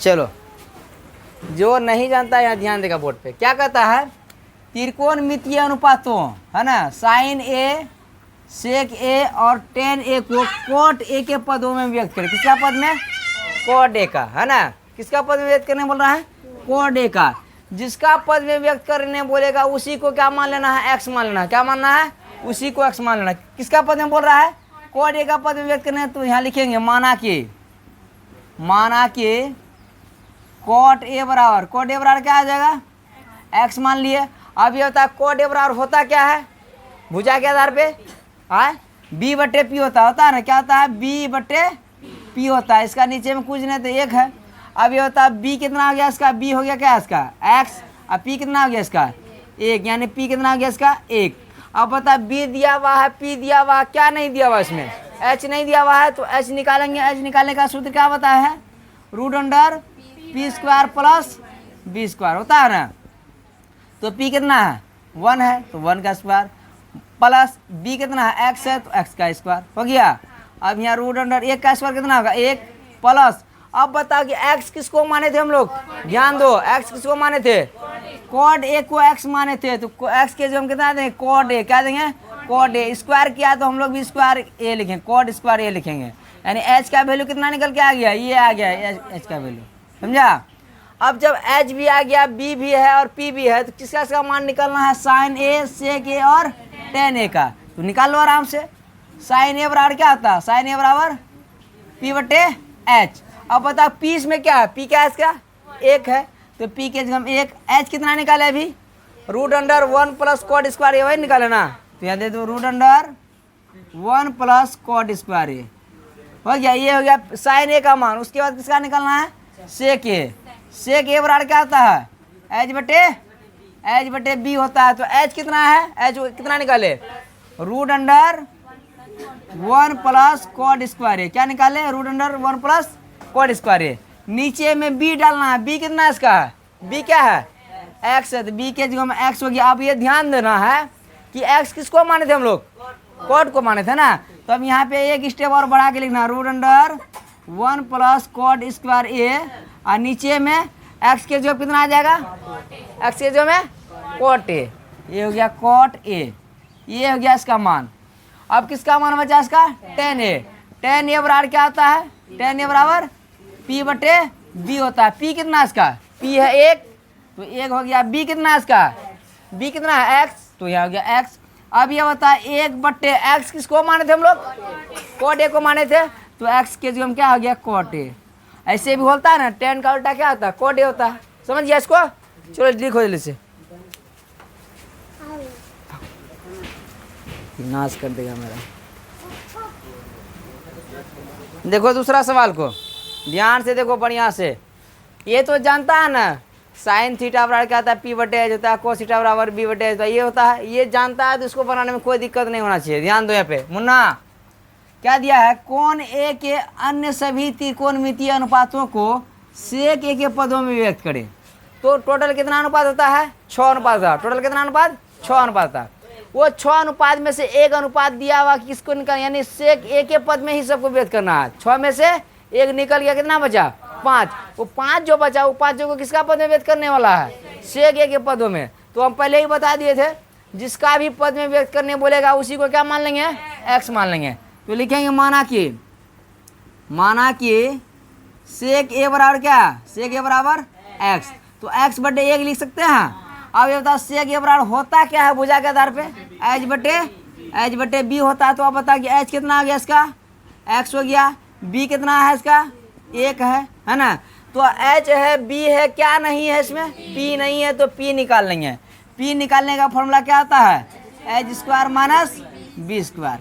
चलो, जो नहीं जानता है यहाँ ध्यान देगा बोर्ड पे। क्या कहता है? त्रिकोणमितीय अनुपातों, है ना, साइन ए, सेक ए और टेन ए को कॉट ए के पदों में व्यक्त करें। किसका पद में? कॉट ए का, है ना। किसका पद में व्यक्त करने बोल रहा है? कॉट ए का। जिसका पद में व्यक्त करने बोलेगा उसी को क्या मान लेना है? एक्स मान लेना है। क्या मानना है? उसी को एक्स मान लेना। किसका पद में बोल रहा है? कॉट ए का पद में व्यक्त करना। तो यहाँ लिखेंगे माना कि कॉट ए बराबर, कॉट ए बराबर क्या आ जाएगा? एक्स मान लिए। अब ये होता है कॉट ए बराबर होता क्या है? भुजा के आधार पे बी बटे पी होता है ना। क्या होता है? बी बटे पी होता है। इसका नीचे में कुछ नहीं तो एक है। अब ये होता है बी कितना आ गया इसका? बी हो गया क्या इसका? एक्स। अब पी कितना हो गया इसका? एक, यानी पी कितना हो गया इसका? एक। अब बता, बी दिया हुआ है, पी दिया हुआ है, क्या नहीं दिया हुआ इसमें? एच नहीं दिया हुआ है, तो एच निकालेंगे। एच निकालने का सूत्र क्या बताया है? Root under P square plus B square होता है ना। तो पी कितना है? 1 है, तो 1 का स्क्वायर प्लस बी कितना है? एक्स है, तो एक्स का स्क्वायर हो गया। अब यहाँ रूट अंडर 1 का स्क्वायर कितना होगा? 1 प्लस, अब बताओ कि x किसको माने थे हम लोग? ध्यान दो, x किसको माने थे? कॉट ए को x माने थे। तो x के जो हम कितना देंगे? Cot A. क्या देंगे? कॉट ए। स्क्वायर किया तो हम लोग भी स्क्वायर ए लिखेंगे, कॉट स्क्वायर ए लिखेंगे। यानी h का वैल्यू कितना निकल के आ गया? ये आ गया h का वैल्यू, समझा। अब जब h भी आ गया, b भी है और p भी है, तो किसका इसका मान निकलना है? साइन ए, सेक ए और टेन ए का। तो निकाल लो आराम से। साइन ए बराबर क्या आता है? साइन ए बराबर p बटे h। अब बताओ पी इसमें क्या है? पी क्या है इसका? 1 है, तो पी के जगह हम 1। एच कितना निकाले अभी? Root under 1 plus cot square A, वही निकाले ना। तो यहाँ दे दो root under 1 plus cot square A हो गया। ये हो गया साइन ए का मान। उसके बाद किसका निकालना है? सेक ए। सेक ए बराबर क्या आता है? एच बटे बी होता है। तो एच कितना है? एच कितना निकाले? Root under 1 plus cot square A. क्या निकाले? Root under 1 plus cot square A. नीचे में बी डालना है। बी कितना है इसका? बी क्या है? एक्स है, तो बी के जगह में एक्स हो गया। अब ये ध्यान देना है कि एक्स किसको माने थे हम लोग? कॉट को माने थे ना। तो अब यहाँ पे एक स्टेप और बढ़ा के लिखना, root under 1 plus cot square A, और नीचे में एक्स के जगह कितना आ जाएगा? एक्स के जगह में कॉट ए। ये हो गया कॉट ए। ये हो गया इसका मान। अब किसका मान बचा इसका? टेन ए। टेन ए बराबर क्या होता है? टेन ए बराबर पी बटे बी होता है। पी कितना है इसका? पी है 1, तो 1 हो गया। बी कितना है इसका? बी कितना है? एक्स, तो यह हो गया एक्स। अब ये होता है 1 बटे एक्स। किसको माने थे हम लोग? कॉट ए को माने थे। तो एक्स के जगह में क्या हो गया? Cot A. ऐसे भी होता है ना, टेन का उल्टा क्या होता है? कॉट ए होता है। समझ गया इसको? चलो लिखो जल्दी से, नाश कर देगा मेरा। देखो दूसरा सवाल को ध्यान से देखो, बढ़िया से। ये तो जानता है ना, साइन थीटा बराबर क्या होता है? पी बटे एच होता है। कोस थीटा बराबर बी बटे एच होता है। ये होता है, ये जानता है, तो इसको बनाने में कोई दिक्कत नहीं होना चाहिए। ध्यान दो यहाँ पे। मुन्ना क्या दिया है? कोण ए के अन्य सभी त्रिकोणमितीय अनुपातों को सेक ए के पदों में व्यक्त करें। तो टोटल कितना अनुपात होता है? 6 अनुपात होता है। टोटल कितना अनुपात? 6 अनुपात होता है। वो 6 अनुपात में से एक अनुपात दिया हुआ, किसको निकाल, यानी सेक ए के पद में ही सबको व्यक्त करना है। 6 में से एक निकल गया, कितना बचा? 5। वो 5 जो बचा, वो 5 को किसका पद में व्यक्त करने वाला है? सेक ए के पदों में। तो हम पहले ही बता दिए थे, जिसका भी पद में व्यक्त करने बोलेगा उसी को क्या मान लेंगे? एक्स मान लेंगे। तो लिखेंगे माना कि सेक ए बराबर क्या? सेक ए बराबर एक्स। तो एक्स बटे 1 लिख सकते हैं। अब ये बताओ सेक ए बराबर होता क्या है भुजा के आधार पे? एच बटे बी होता है। तो अब बताओ कि एच कितना आ गया इसका? एक्स हो गया। बी कितना है इसका? 1 है ना। तो एच है, बी है, क्या नहीं है इसमें? पी नहीं है, तो पी निकाल लेंगे। पी निकालने का फॉर्मूला क्या आता है? H square minus B square.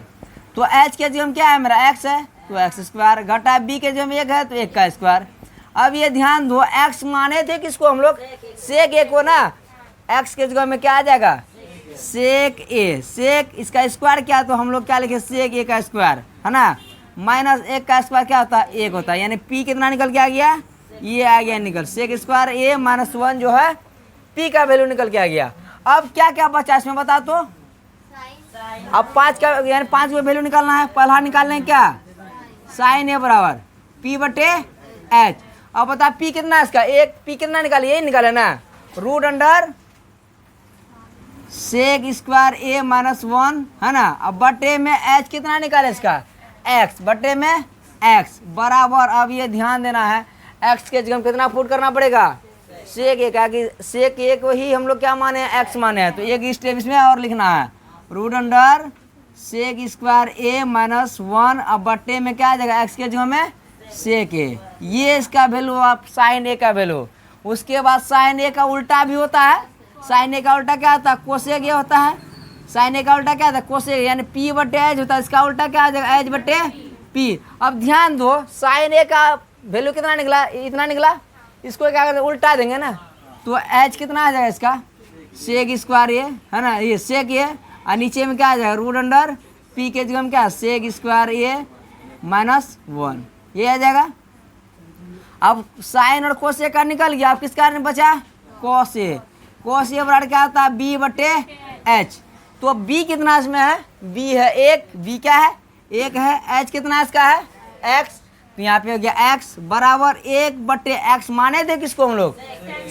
तो एच के जगह क्या है मेरा? एक्स है, तो एक्स स्क्वायर घटा बी के जगह 1 है, तो 1 का स्क्वायर। अब ये ध्यान दो, एक्स माने थे किसको हम लोग? सेक ए को ना। एक्स के जगह में क्या आ जाएगा? सेक ए। सेक इसका स्क्वायर क्या, तो हम लोग क्या लिखे? सेक ए का स्क्वायर, है ना, माइनस 1 का स्क्वायर क्या होता है? 1 होता है। यानी पी कितना निकल के आ गया? ये आ गया निकल, सेक स्क्वायर ए माइनस 1 जो है पी का वैल्यू निकल के आ गया। अब क्या क्या बचा इसमें बता तो? अब 5 का, यानी 5 का वैल्यू निकालना है। पहला निकालने क्या? साइन ए बराबर पी बटे एच। अब बता पी कितना है इसका, एक पी कितना निकाले, यही निकाले ना, रूट अंडर सेक स्क्वायर ए माइनस 1 है ना। अब बटे में एच कितना निकाले इसका, एक्स बटे में एक्स बराबर, अब ये ध्यान देना है एक्स के जगह कितना पुट करना पड़ेगा, सेक एक, आगे सेक एक वही हम लोग क्या माने हैं, एक्स माने हैं, तो एक स्टेप इसमें और लिखना है, रूट अंडर सेक स्क्वायर ए माइनस 1, अब बट्टे में क्या आ जाएगा, एक्स के जगह में सेक ए, ये इसका वैल्यू, आप साइन ए का वैल्यू। उसके बाद साइन ए का उल्टा भी होता है, साइन ए का उल्टा क्या होता है, कोसेक ए होता है, साइन ए का उल्टा क्या होता है, कोसेक, यानी पी बटे एच होता है, इसका उल्टा क्या आ जाएगा, एच बटे पी। अब ध्यान दो साइन ए का वैल्यू कितना निकला, इतना निकला, इसको क्या करते उल्टा देंगे ना, तो एच कितना आ जाएगा इसका, सेक स्क्वायर ए है ना, ये सेक ए, और नीचे में क्या आ जाएगा, रूट अंडर पी के जगह में क्या, सेक स्क्वायर ए माइनस 1, ये आ जाएगा। अब साइन और कोसेक का निकल गया, अब किसका बचा, कॉस ए, कॉस ए बराबर क्या होता है, बी बटे एच, तो बी कितना इसमें है, बी है एक, बी क्या है, एक है, एच कितना इसका है, एक्स, तो यहाँ पे हो गया एक्स बराबर एक बटे एक्स, माने थे किसको हम लोग,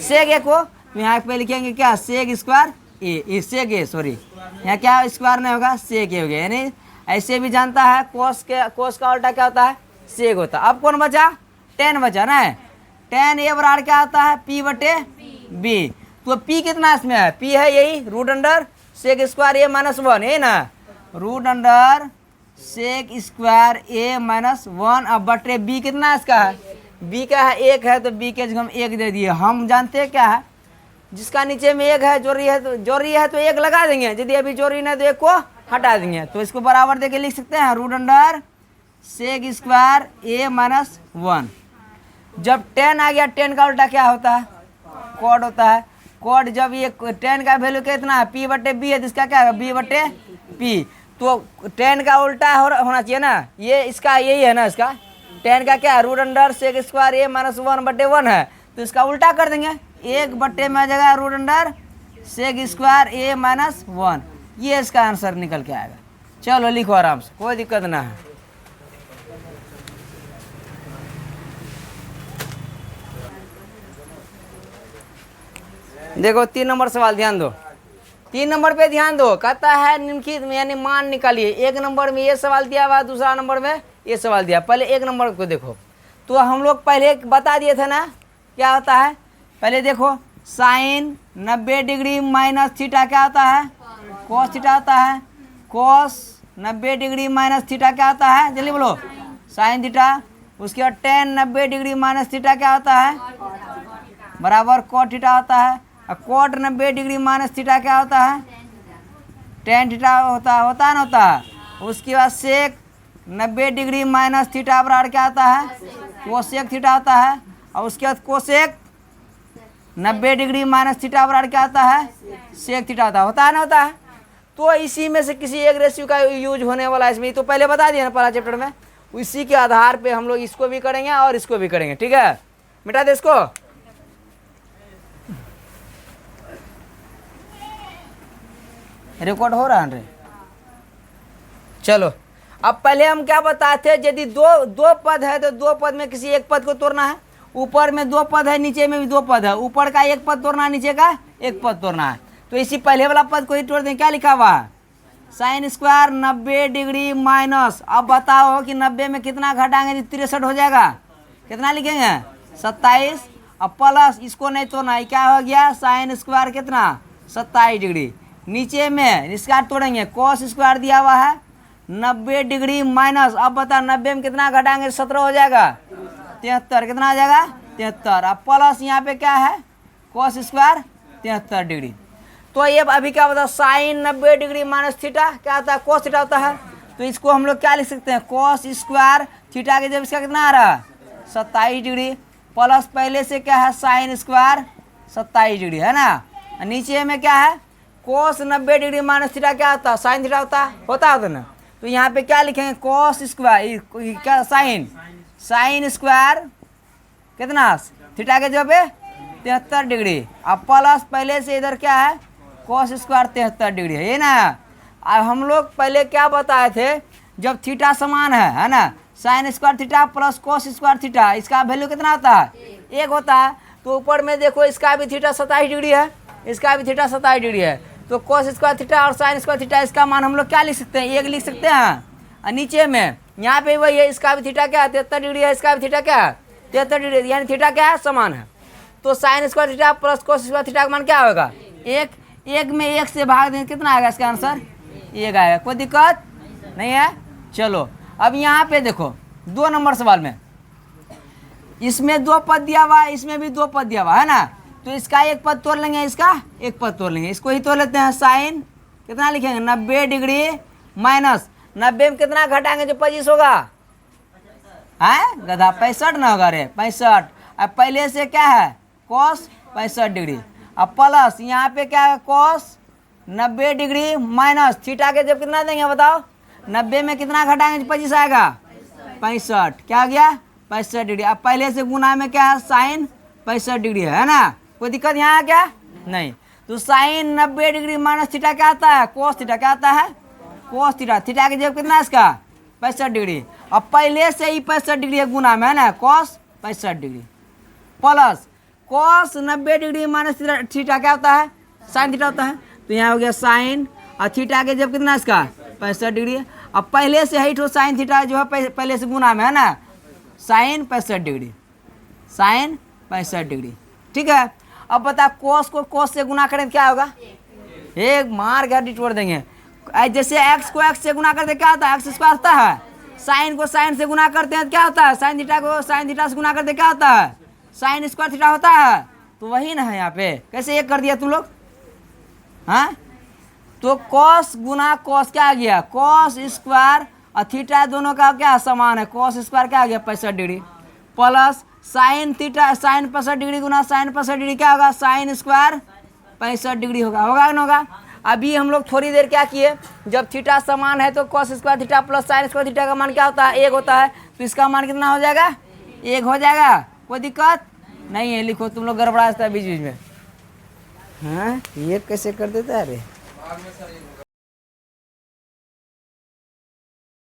सेक ए को, तो यहाँ पे लिखेंगे क्या, सेक स्क्वायर ए, सेक ए सॉरी, यहाँ क्या स्क्वायर नहीं होगा, सेक ए हो गया, यानी ऐसे भी जानता है कोस के, कोस का उल्टा क्या होता है, सेक होता है। अब कौन बचा, टेन बचा ना, टेन ए बराबर क्या होता है, पी बटे बी, तो पी कितना इसमें है, पी है यही रूट अंडर सेक स्क्वायर ए माइनस 1, है ना, रूट अंडर सेक स्क्वायर ए माइनस 1, अब बटे बी कितना इसका है, बी का है एक है, तो बी के जगह हम एक दे दिए, हम जानते हैं क्या है, जिसका नीचे में एक है जोड़ी है तो एक लगा देंगे, यदि अभी जोड़ी नहीं तो एक को हटा देंगे, तो इसको बराबर देके लिख सकते हैं, रूट अंडर सेक स्क्वायर ए माइनस 1। जब 10 आ गया, 10 का उल्टा क्या होता है, कॉड होता है, कॉड जब ये 10 का वैल्यू कितना है, पी बटे बी है, जिसका क्या है, बी बटे पी, तो 10 का उल्टा होना चाहिए ना, ये इसका यही है ना, इसका 10 का क्या है, रूट अंडर सेक स्क्वायर ए माइनस 1 बटे 1 है, तो इसका उल्टा कर देंगे, एक बटे में आ जाएगा रूट अंडर सेक स्क्वायर ए माइनस 1, ये इसका आंसर निकल के आएगा। चलो लिखो आराम से, कोई दिक्कत ना है। देखो 3 नंबर सवाल ध्यान दो, 3 नंबर पे ध्यान दो, कहता है निम्नलिखित में यानी मान निकालिए, 1 नंबर में ये सवाल दिया हुआ, दूसरा नंबर में ये सवाल दिया, पहले 1 नंबर को देखो, तो हम लोग पहले बता दिए थे ना क्या होता है, पहले देखो साइन 90 डिग्री माइनस थीटा क्या होता है, कॉस थीटा होता है, कॉस 90 डिग्री माइनस थीटा क्या होता है, जल्दी बोलो, साइन थीटा, उसके बाद टेन 90 डिग्री माइनस थीटा क्या होता है, बराबर कॉट थीटा होता है, और कॉट 90 डिग्री माइनस थीटा क्या होता है, टेन थीटा होता है ना, होता है। उसके बाद सेक 90 डिग्री माइनस थीटा बराबर क्या होता है, कोसेक थीटा होता है, और उसके बाद कोसेक 90 डिग्री माइनस थीटा बराबर क्या होता है, सेक थीटा होता है ना, होता है। तो इसी में से किसी एक रेशियो का यूज होने वाला है इसमें, तो पहले बता दिया ना पहला चैप्टर में, इसी के आधार पे हम लोग इसको भी करेंगे और इसको भी करेंगे, ठीक है, मिटा दे इसको। रिकॉर्ड हो रहा है रे, चलो अब पहले हम क्या बताए थे, यदि दो पद है तो दो पद में किसी एक पद को तोड़ना है, ऊपर में 2 पद है, नीचे में भी 2 पद है, ऊपर का एक पद तोड़ना है, नीचे का एक पद तोड़ना है, तो इसी पहले वाला पद को ही तोड़ दें, क्या लिखा हुआ है, साइन स्क्वायर 90 डिग्री माइनस, अब बताओ कि 90 में कितना घटाएंगे, 63 हो जाएगा, कितना लिखेंगे 27, अब प्लस इसको नहीं तोड़ना है, क्या हो गया साइन स्क्वायर कितना 27 डिग्री, नीचे में इसका तोड़ेंगे, कॉस स्क्वायर दिया हुआ है 90 डिग्री माइनस, अब बता 90 में कितना घटाएंगे 17 हो जाएगा 73, कितना आ जाएगा 73, अब प्लस यहाँ पे क्या है कॉस स्क्वायर 73 डिग्री, तो ये अभी क्या बता साइन 90 डिग्री माइनस थीटा क्या होता है, कॉस थीटा होता है, तो इसको हम लोग क्या लिख सकते हैं, कॉस स्क्वायर थीटा के जब इसका कितना आ रहा है 27 डिग्री, प्लस पहले से क्या है साइन स्क्वायर 27 डिग्री है ना, नीचे में क्या है कोस 90 डिग्री माइनस थीटा क्या होता है, साइन थीटा होता है ना, तो यहाँ पे क्या लिखेंगे कॉस स्क्वायर क्या साइन स्क्वायर कितना थीटा के जगह पे 73 डिग्री, अब प्लस पहले से इधर क्या है कॉस स्क्वायर 73 डिग्री है, ये ना। अब हम लोग पहले क्या बताए थे, जब थीटा समान है ना, sine square theta plus cos square theta, इसका वैल्यू कितना होता है? 1 होता है। तो ऊपर में देखो इसका भी थीटा 27 डिग्री है, इसका भी थीटा 27 डिग्री है, तो कोस स्क्वायर थीटा और साइन स्क्वायर थीटा इसका मान हम लोग क्या लिख सकते हैं? 1 लिख सकते हैं। और नीचे में यहाँ पे वही है, इसका भी थीटा क्या है? 73 डिग्री है, इसका भी थीटा क्या है? 73 डिग्री, यानी थीटा क्या है? समान है। तो sine square theta plus cos square theta का मान क्या होगा? 1 में 1 से भाग दें कितना आएगा इसका आंसर? 1 आएगा। कोई दिक्कत नहीं है। चलो अब यहाँ पे देखो 2 नंबर सवाल में, इसमें 2 पद दिया हुआ है, इसमें भी 2 पद दिया हुआ है ना, तो इसका 1 पद तोड़ लेंगे, इसका 1 पद तोड़ लेंगे, इसको ही तोड़ लेते हैं। साइन कितना लिखेंगे? 90 डिग्री माइनस 90 में कितना घटाएंगे जो 25 होगा? है गधा 65 ना होगा रे, 65। अब पहले से क्या है? कॉस 65 डिग्री, अब प्लस यहाँ पे क्या है? कॉस 90 डिग्री माइनस थीटा के जब कितना देंगे बताओ? 90 में कितना घटाएंगे? 25 आएगा, 65। क्या हो गया? 65 डिग्री। अब पहले से गुना में क्या है? साइन 65 डिग्री है ना, कोई दिक्कत यहाँ है क्या? नहीं। तो साइन 90 डिग्री माइनस थीटा क्या आता है? कोस थीटा क्या आता है? Cos theta. थीटा के जब कितना है इसका? 65 डिग्री। अब पहले से ही 65 डिग्री है गुना में है ना, cos 65 degree plus cos 90 degree minus theta क्या होता है? साइन थीटा होता है। तो यहाँ हो गया साइन, और थीटा के जब कितना इसका? 65 डिग्री। अब पहले से ही तो साइन थीटा जो है पहले से गुना में है ना, साइन 65 डिग्री, साइन 65 डिग्री। ठीक है। अब बता कोस को कोस से गुना करें क्या होगा? एक मार के डिटोर देंगे। जैसे एक्स को एक्स से गुना करते क्या होता है? एक्स स्क्वायर होता है। साइन को साइन से गुना करते हैं क्या होता है? साइन थीटा को साइन थीटा से गुना करते क्या होता है? साइन स्क्वायर थीटा होता है। तो वही ना है यहाँ पे, कैसे एक कर दिया तुम लोग? हाँ, तो कॉस गुना कॉस क्या आ गया? कॉस स्क्वायर, और थीटा दोनों का क्या समान है? कॉस स्क्वायर क्या आ गया? 65 degree plus sine theta, sine 65 degree गुना साइन 65 डिग्री क्या होगा? साइन स्क्वायर 65 डिग्री होगा, होगा कि नहीं होगा? अभी हम लोग थोड़ी देर क्या किए, जब थीटा समान है तो cos square theta plus sine square theta का मान क्या होता है? 1 होता है। तो इसका मान कितना हो जाएगा? 1 हो जाएगा। कोई दिक्कत नहीं है। लिखो, तुम लोग गड़बड़ा है बीच बीच में। हाँ, ये कैसे कर देता है रे?